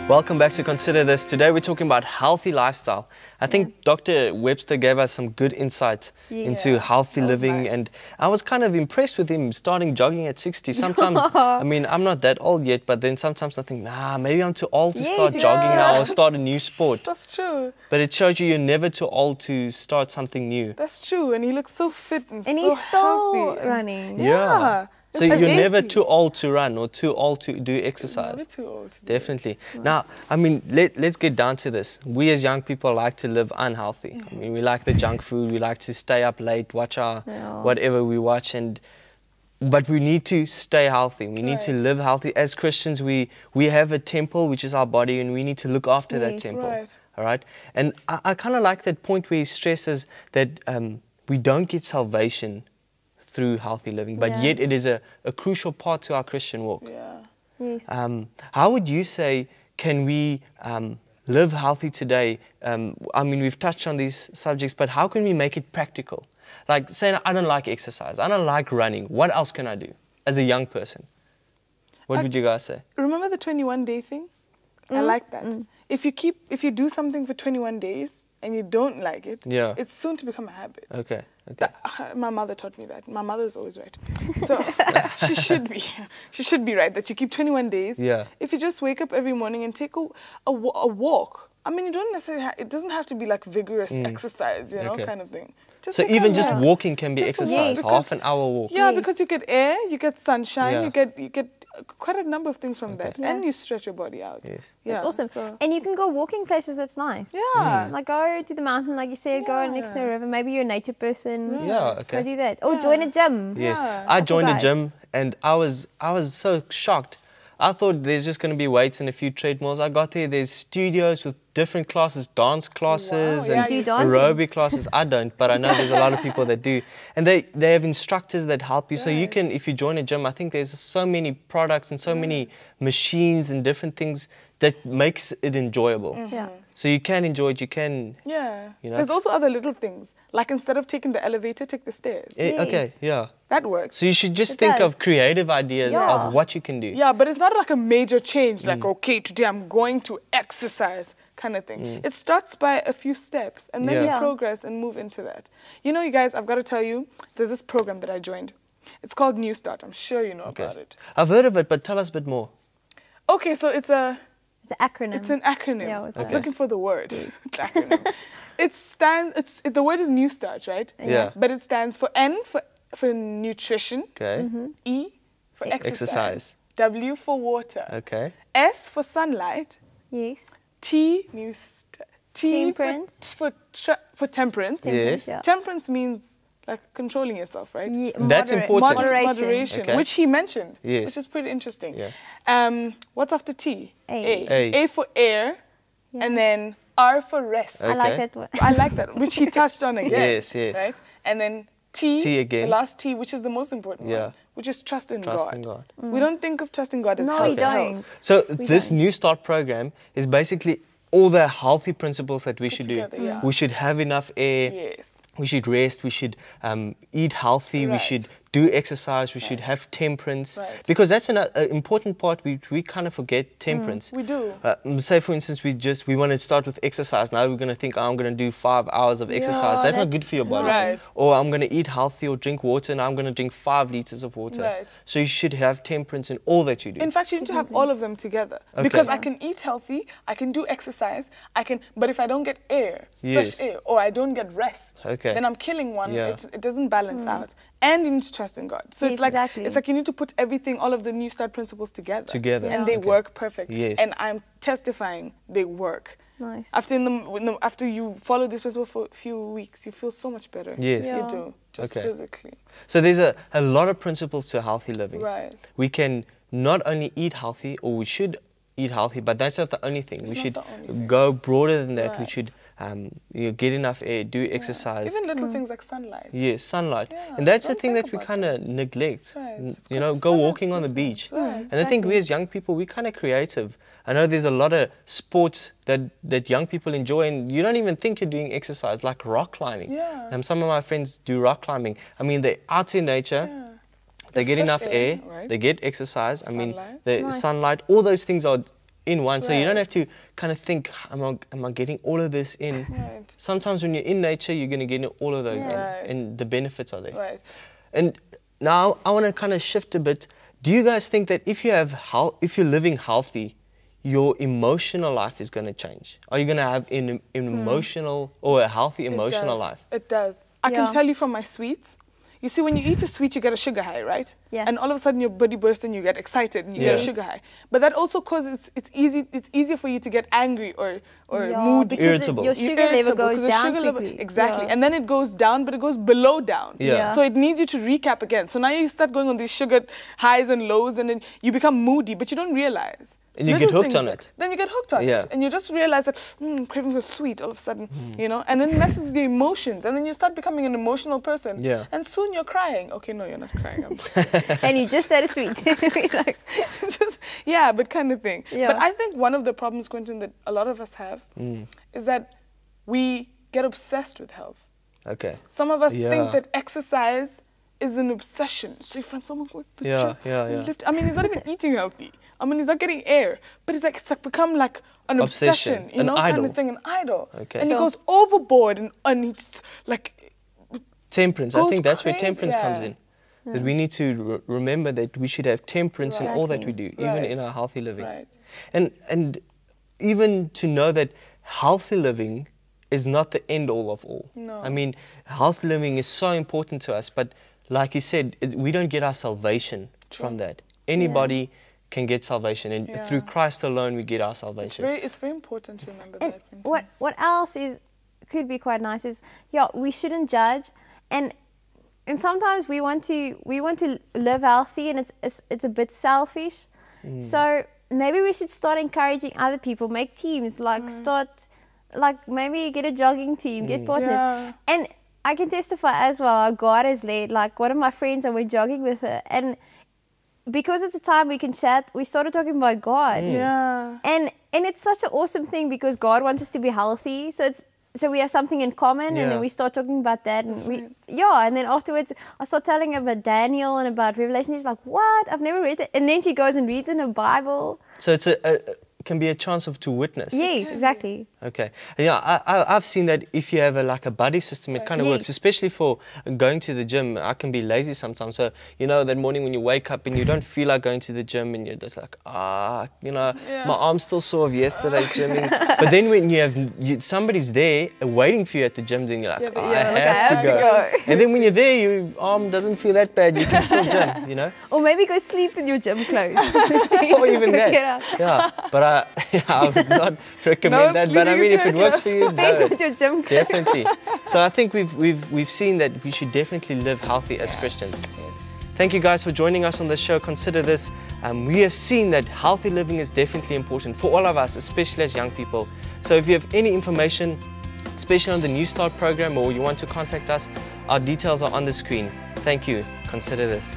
Welcome back to Consider This. Today we're talking about healthy lifestyle. I think Dr. Webster gave us some good insight into healthy living, and I was kind of impressed with him starting jogging at 60. Sometimes, I mean, I'm not that old yet, but then sometimes I think, nah, maybe I'm too old to start jogging now or start a new sport. That's true. But it shows you you're never too old to start something new. That's true, and he looks so fit and so he's still healthy. running. Yeah. So you're never too old to run or too old to do exercise. Never too old to Definitely. Now, I mean, let's get down to this. We as young people like to live unhealthy. I mean, we like the junk food. We like to stay up late, watch our whatever we watch, but we need to stay healthy. We need to live healthy. As Christians, we have a temple, which is our body, and we need to look after that temple. Right. All right. And I kind of like that point where he stresses that we don't get salvation through healthy living, but yet it is a crucial part to our Christian walk. Yeah. Yes. How would you say can we live healthy today? I mean, we've touched on these subjects, but how can we make it practical? Like saying, I don't like exercise, I don't like running. What else can I do as a young person? What would you guys say? Remember the 21-day thing? I like that. If you do something for 21 days and you don't like it, it's soon to become a habit. Okay. My mother taught me that. My mother is always right. So she should be right that you keep 21 days. Yeah. If you just wake up every morning and take a walk. I mean, you don't necessarily it doesn't have to be like vigorous exercise, you know, kind of thing. So even just walking can be exercise, half an hour walk. Yeah, because you get air, you get sunshine, you get quite a number of things from that, and you stretch your body out. Yes. Yeah, that's awesome. So. And you can go walking places that's nice. Yeah. Like go to the mountain, like you said, go next to a river. Maybe you're a nature person. Yeah, okay. Go do that. Or join a gym. Yes, I joined a gym and I was so shocked. I thought there's just going to be weights and a few treadmills. I got there's studios with different classes, dance classes and aerobic classes. I don't, but I know there's a lot of people that do. And they have instructors that help you. So you can, if you join a gym, I think there's so many products and so many machines and different things that makes it enjoyable. Yeah. So you can enjoy it, you can... Yeah. You know? There's also other little things. Like instead of taking the elevator, take the stairs. Okay, yeah. That works. So you should just think of creative ideas of what you can do. Yeah, but it's not like a major change, like, okay, today I'm going to exercise kind of thing. It starts by a few steps, and then you progress and move into that. You know, you guys, I've got to tell you, there's this program that I joined. It's called New Start. I'm sure you know about it. I've heard of it, but tell us a bit more. Okay, so it's an acronym. It's an acronym. Yeah, I was looking for the word. Acronym. The word is New Start, right? Yeah. But it stands for N for nutrition. Okay. E for exercise. W for water. Okay. S for sunlight. Yes. T Temperance. for temperance. Yes. Temperance means like controlling yourself, right? Yeah, that's important. Moderation, which he mentioned, which is pretty interesting. What's after T? A for air, and then R for rest. I like that one. I like that, which he touched on again. Yes. Right? And then T again. The last T, which is the most important one, which is trust in God. We don't think of trusting God as health. We don't. So this New Start program is basically all the healthy principles that we should do. We should have enough air. Yes. We should rest, we should eat healthy, we should do exercise, we should have temperance. Because that's an important part, we kind of forget temperance. We do. Say for instance, we want to start with exercise. Now we're going to think, I'm going to do 5 hours of exercise. That's not good for your body. Or I'm going to eat healthy or drink water, and I'm going to drink 5 liters of water. So you should have temperance in all that you do. In fact, you need to have all of them together. Because I can eat healthy, I can do exercise, but if I don't get air, fresh air, or I don't get rest, then I'm killing one. It doesn't balance out. And you need to trust in God. So it's like you need to put everything, all of the New Start principles together. And they work perfect. And I'm testifying they work. Nice. After you follow this principle for a few weeks, you feel so much better. Yes. You do, just physically. So there's a lot of principles to healthy living. Right. We can not only eat healthy, or we should eat healthy, but that's not the only thing. We should go broader than that. We should get enough air, do exercise. Even little things like sunlight. Yes, sunlight. And that's the thing that we kind of neglect. You know, go walking on the beach. And I think we as young people, we're kind of creative. I know there's a lot of sports that young people enjoy, and you don't even think you're doing exercise, like rock climbing. Some of my friends do rock climbing. I mean, they're out in nature. They get enough air, they get exercise. I mean, the sunlight, all those things are in one. So you don't have to kind of think, am I getting all of this in? Right. Sometimes when you're in nature, you're going to get all of those in, and the benefits are there. Right. And now I want to kind of shift a bit. Do you guys think that if you're living healthy, your emotional life is going to change? Are you going to have an emotional or a healthy emotional life? It does. I can tell you from my sweets. You see, when you eat a sweet, you get a sugar high, right? Yeah. And all of a sudden, your body bursts and you get excited and you get a sugar high. But that also causes it's easier for you to get angry or moody, irritable. Your sugar level goes down quickly. Exactly, and then it goes down, but it goes below down. So it needs you to recap again. So now you start going on these sugar highs and lows, and then you become moody, but you don't realize. And you get hooked on it. Then you get hooked on it. And you just realize that, craving for sweet all of a sudden, you know, and it messes with your emotions. And then you start becoming an emotional person. Yeah. And soon you're crying. Okay, no, you're not crying. I'm just and you just had a sweet. like, but kind of thing. Yeah. But I think one of the problems, Quentin, that a lot of us have is that we get obsessed with health. Okay. Some of us think that exercise is an obsession. So you find someone going to the gym, lift. I mean, he's not even eating healthy. I mean, he's not getting air, but it's like become like an obsession, you know, kind of thing, an idol. Okay. And he goes overboard and he's like temperance. I think that's where temperance comes in. That we need to remember that we should have temperance in all that we do, even in our healthy living. And even to know that healthy living is not the end all of all. No. I mean, healthy living is so important to us, but like you said, we don't get our salvation from that. Anybody can get salvation, and through Christ alone we get our salvation. It's very important to remember that. What else could be quite nice is we shouldn't judge, and sometimes we want to live healthy, and it's a bit selfish. So maybe we should start encouraging other people, make teams, like maybe get a jogging team, get partners. And I can testify as well, how God has led. Like one of my friends, I went jogging with her, and because at the time we can chat, we started talking about God. And it's such an awesome thing because God wants us to be healthy. So we have something in common, and then we start talking about that, and and then afterwards I start telling her about Daniel and about Revelation. She's like, "What? I've never read it." And then she goes and reads in her Bible. So it's can be a chance to witness. Yes, exactly. Okay. Yeah, I've seen that if you have a buddy system, it kind of works, especially for going to the gym. I can be lazy sometimes. So, you know, that morning when you wake up and you don't feel like going to the gym and you're just like, you know, my arm's still sore of yesterday's gymming. But then when you have somebody's there waiting for you at the gym, then you're like, I have to go. And then when you're there, your arm doesn't feel that bad. You can still gym, you know. Or maybe go sleep in your gym clothes. Or even that. Yeah. But I would not recommend that. But I mean, if it works for you, definitely. So I think we've seen that we should definitely live healthy as Christians. Thank you guys for joining us on the show. Consider this. We have seen that healthy living is definitely important for all of us, especially as young people. So if you have any information, especially on the New Start program, or you want to contact us, our details are on the screen. Thank you. Consider this.